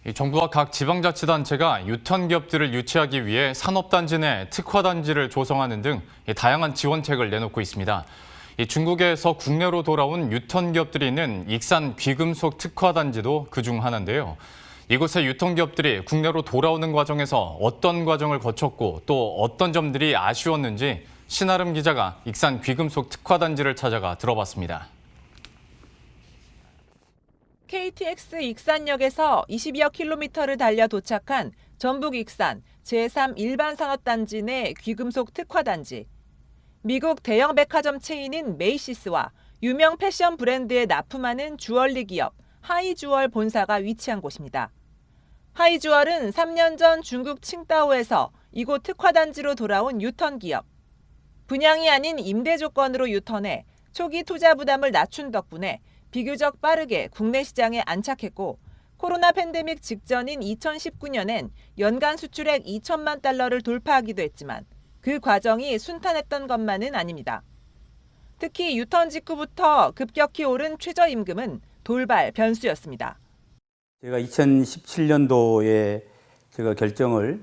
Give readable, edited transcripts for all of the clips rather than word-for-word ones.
정부와 각 지방자치단체가 유턴 기업들을 유치하기 위해 산업단지 내 특화단지를 조성하는 등 다양한 지원책을 내놓고 있습니다. 중국에서 국내로 돌아온 유턴 기업들이 있는 익산 귀금속 특화단지도 그중 하나인데요. 이곳의 유턴 기업들이 국내로 돌아오는 과정에서 어떤 과정을 거쳤고 또 어떤 점들이 아쉬웠는지 신아름 기자가 익산 귀금속 특화단지를 찾아가 들어봤습니다. KTX 익산역에서 20여 킬로미터를 달려 도착한 전북 익산 제3 일반산업단지 내 귀금속 특화단지. 미국 대형 백화점 체인인 메이시스와 유명 패션 브랜드에 납품하는 주얼리 기업 하이주얼 본사가 위치한 곳입니다. 하이주얼은 3년 전 중국 칭다오에서 이곳 특화단지로 돌아온 유턴 기업. 분양이 아닌 임대 조건으로 유턴해 초기 투자 부담을 낮춘 덕분에 비교적 빠르게 국내 시장에 안착했고 코로나 팬데믹 직전인 2019년엔 연간 수출액 2천만 달러를 돌파하기도 했지만 그 과정이 순탄했던 것만은 아닙니다. 특히 유턴 직후부터 급격히 오른 최저임금은 돌발 변수였습니다. 제가 2017년도에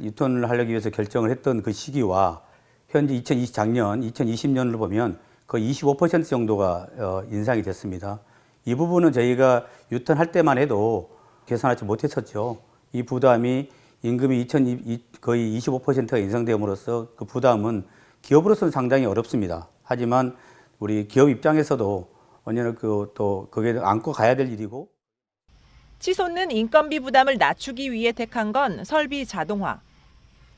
유턴을 하려기 위해서 결정을 했던 그 시기와 현재 작년 2020년을 보면 거의 25% 정도가 인상이 됐습니다. 이 부분은 저희가 유턴할 때만 해도 계산하지 못했었죠. 이 부담이 임금이 거의 25%가 인상됨으로써 그 부담은 기업으로서는 상당히 어렵습니다. 하지만 우리 기업 입장에서도 언제나 그게 안고 가야 될 일이고. 치솟는 인건비 부담을 낮추기 위해 택한 건 설비 자동화.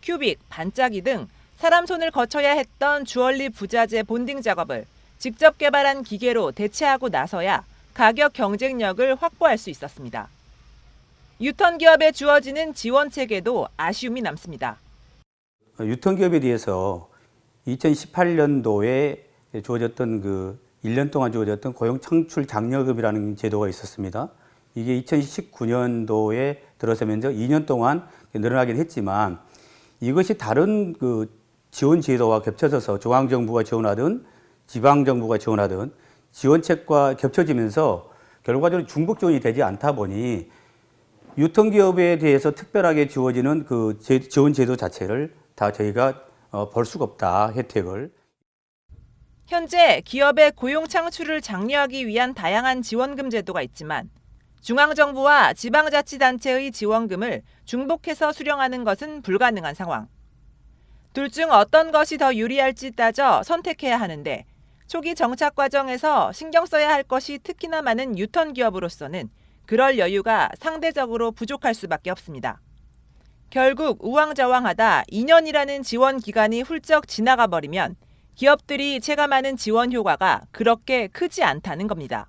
큐빅, 반짝이 등 사람 손을 거쳐야 했던 주얼리 부자재 본딩 작업을 직접 개발한 기계로 대체하고 나서야 가격 경쟁력을 확보할 수 있었습니다. 유턴 기업에 주어지는 지원책에도 아쉬움이 남습니다. 유턴 기업에 대해서 2018년도에 주어졌던 1년 동안 주어졌던 고용 창출 장려금이라는 제도가 있었습니다. 이게 2019년도에 들어서면서 2년 동안 늘어나긴 했지만 이것이 다른 지원 제도와 겹쳐져서 중앙정부가 지원하든 지방정부가 지원하든 지원책과 겹쳐지면서 결과적으로 중복 지원이 되지 않다 보니 유턴 기업에 대해서 특별하게 지원지는 지원 제도 자체를 다 저희가 볼 수가 없다, 혜택을. 현재 기업의 고용 창출을 장려하기 위한 다양한 지원금 제도가 있지만 중앙정부와 지방자치단체의 지원금을 중복해서 수령하는 것은 불가능한 상황. 둘 중 어떤 것이 더 유리할지 따져 선택해야 하는데 초기 정착 과정에서 신경 써야 할 것이 특히나 많은 유턴 기업으로서는 그럴 여유가 상대적으로 부족할 수밖에 없습니다. 결국 우왕좌왕하다 2년이라는 지원 기간이 훌쩍 지나가 버리면 기업들이 체감하는 지원 효과가 그렇게 크지 않다는 겁니다.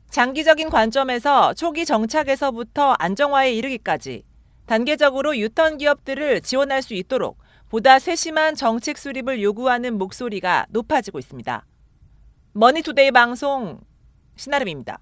장기적인 관점에서 초기 정착에서부터 안정화에 이르기까지 단계적으로 유턴 기업들을 지원할 수 있도록 보다 세심한 정책 수립을 요구하는 목소리가 높아지고 있습니다. 머니투데이 방송 신아름입니다.